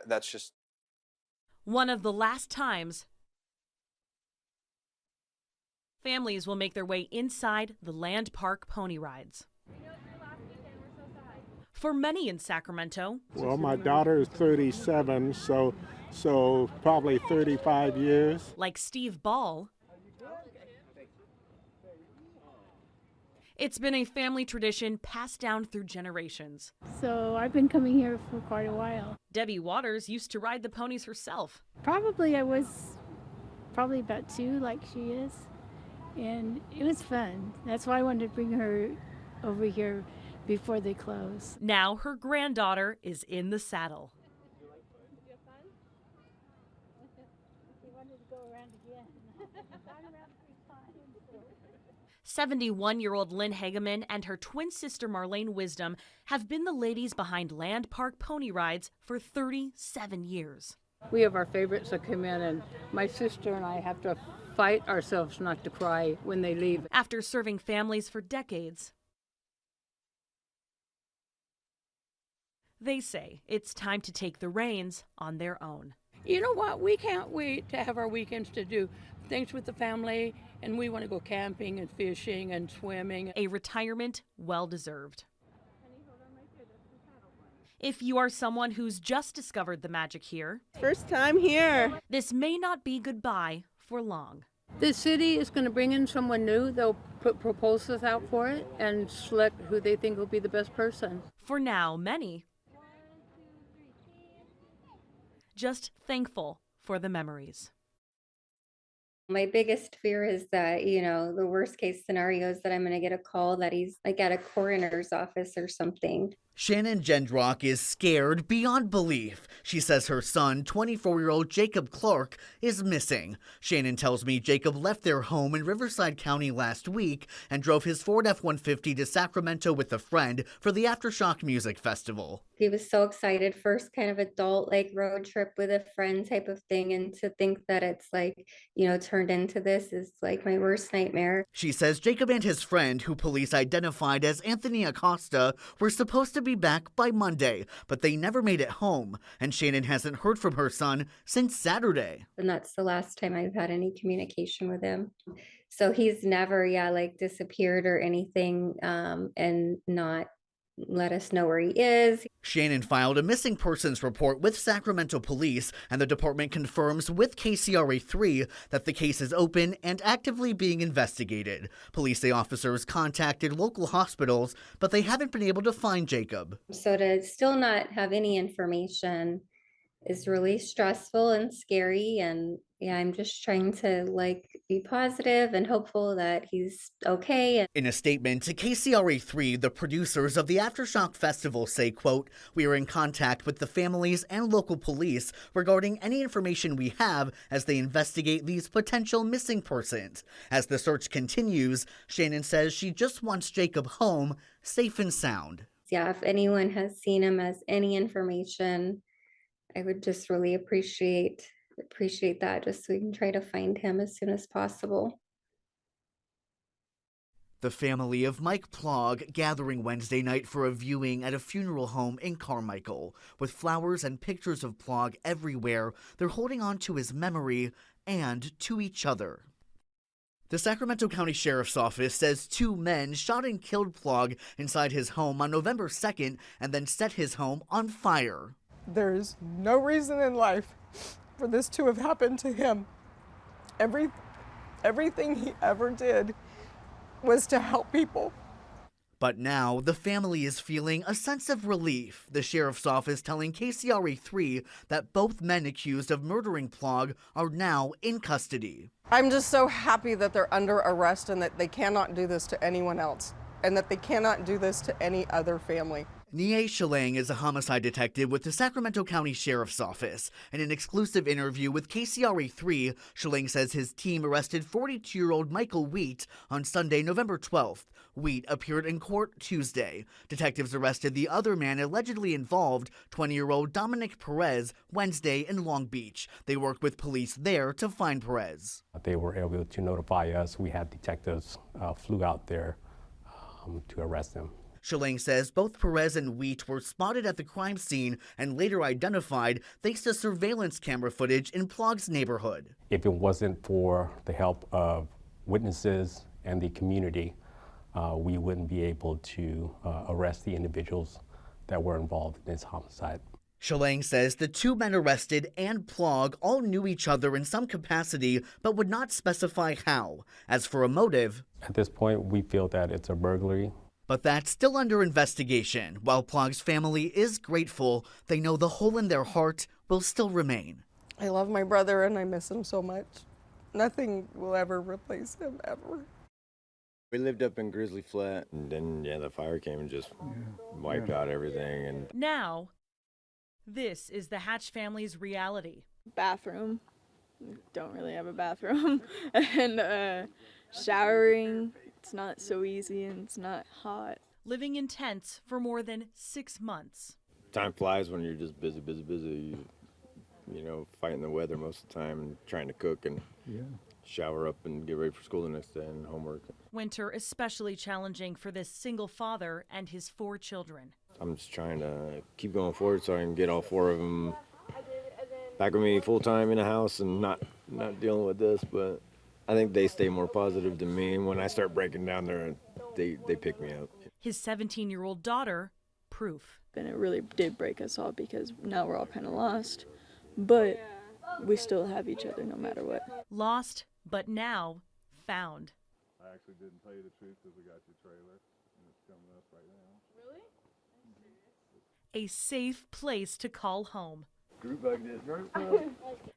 that's just one of the last times families will make their way inside the Land Park pony rides. For many in Sacramento, well, my daughter is 37, so probably 35 years. like Steve Ball, it's been a family tradition passed down through generations. So I've been coming here for quite a while. Debbie Waters used to ride the ponies herself. I was about 2 like she is, and it was fun. That's why I wanted to bring her over here before they close. Now her granddaughter is in the saddle. You have fun? He wanted to go around again. Gone around 3 times. 71-year-old Lynn Hageman and her twin sister Marlene Wisdom have been the ladies behind Land Park pony rides for 37 years. We have our favorites that come in, and my sister and I have to fight ourselves not to cry when they leave. After serving families for decades, they say it's time to take the reins on their own. You know what? We can't wait to have our weekends to do things with the family, and we want to go camping and fishing and swimming. A retirement well-deserved. If you are someone who's just discovered the magic here, first time here. This may not be goodbye for long. The city is going to bring in someone new. They'll put proposals out for it and select who they think will be the best person. For now, many just thankful for the memories. My biggest fear is that, the worst case scenario is that I'm going to get a call that he's like at a coroner's office or something. Shannon Gendrock is scared beyond belief. She says her son, 24-year-old Jacob Clark, is missing. Shannon tells me Jacob left their home in Riverside County last week and drove his Ford F-150 to Sacramento with a friend for the Aftershock Music Festival. He was so excited, first kind of adult road trip with a friend type of thing, and to think that it's turned into this is my worst nightmare. She says Jacob and his friend, who police identified as Anthony Acosta, were supposed to be back by Monday, but they never made it home, and Shannon hasn't heard from her son since Saturday. And that's the last time I've had any communication with him. So he's never, disappeared or anything, and not let us know where he is. Shannon filed a missing persons report with Sacramento police, and the department confirms with KCRA3 that the case is open and actively being investigated. Police say officers contacted local hospitals, but they haven't been able to find Jacob. So to still not have any information is really stressful and scary, and I'm just trying to be positive and hopeful that he's okay. In a statement to KCRA3, the producers of the Aftershock Festival say, quote, "We are in contact with the families and local police regarding any information we have as they investigate these potential missing persons. As the search continues, Shannon says she just wants Jacob home, safe and sound." Yeah, if anyone has seen him, as any information, I would just really appreciate that, just so we can try to find him as soon as possible. The family of Mike Plog gathering Wednesday night for a viewing at a funeral home in Carmichael. With flowers and pictures of Plog everywhere, they're holding on to his memory and to each other. The Sacramento County Sheriff's Office says 2 men shot and killed Plog inside his home on November 2nd and then set his home on fire. There's no reason in life for this to have happened to him. Everything he ever did was to help people. But now the family is feeling a sense of relief. The sheriff's office telling KCRA3 that both men accused of murdering Plog are now in custody. I'm just so happy that they're under arrest and that they cannot do this to anyone else, and that they cannot do this to any other family. Nie Shalang is a homicide detective with the Sacramento County Sheriff's Office. In an exclusive interview with KCRA3, Shalang says his team arrested 42-year-old Michael Wheat on Sunday, November 12th. Wheat appeared in court Tuesday. Detectives arrested the other man allegedly involved, 20-year-old Dominic Perez, Wednesday in Long Beach. They worked with police there to find Perez. They were able to notify us. We had detectives flew out there to arrest him. Schilling says both Perez and Wheat were spotted at the crime scene and later identified thanks to surveillance camera footage in Plog's neighborhood. If it wasn't for the help of witnesses and the community, we wouldn't be able to arrest the individuals that were involved in this homicide. Schilling says the two men arrested and Plog all knew each other in some capacity, but would not specify how. As for a motive, at this point, we feel that it's a burglary. But that's still under investigation. While Plog's family is grateful, they know the hole in their heart will still remain. I love my brother and I miss him so much. Nothing will ever replace him, ever. We lived up in Grizzly Flat, and then, the fire came and just wiped out everything. And Now, this is the Hatch family's reality. Bathroom. Don't really have a bathroom. And showering. It's not so easy and it's not hot. Living in tents for more than 6 months. time flies when you're just busy. Fighting the weather most of the time and trying to cook and shower up and get ready for school the next day and homework. Winter especially challenging for this single father and his 4 children. I'm just trying to keep going forward so I can get all 4 of them back with me full time in the house and not dealing with this. But I think they stay more positive than me. And when I start breaking down there, they pick me up. His 17-year-old daughter, proof. And it really did break us all because now we're all kind of lost. But we still have each other no matter what. Lost, but now found. I actually didn't tell you the truth because we got your trailer and it's coming up right now. Really? A safe place to call home. Group like this, right?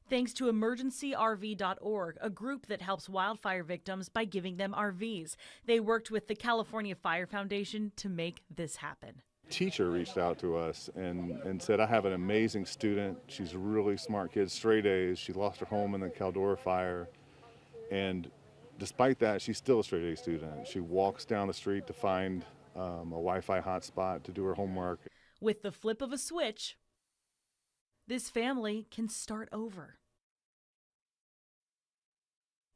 Thanks to emergencyrv.org, a group that helps wildfire victims by giving them RVs. They worked with the California Fire Foundation to make this happen. Teacher reached out to us and said, I have an amazing student. She's a really smart kid, straight A's. She lost her home in the Caldora fire. And despite that, she's still a straight A student. She walks down the street to find a Wi-Fi hotspot to do her homework. With the flip of a switch, this family can start over.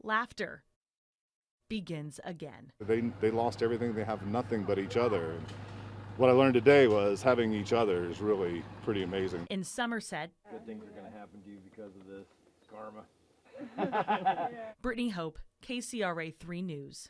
Laughter begins again. They lost everything. They have nothing but each other. What I learned today was having each other is really pretty amazing. In Somerset, Good things are going to happen to you because of this. Karma. Brittany Hope, KCRA 3 News.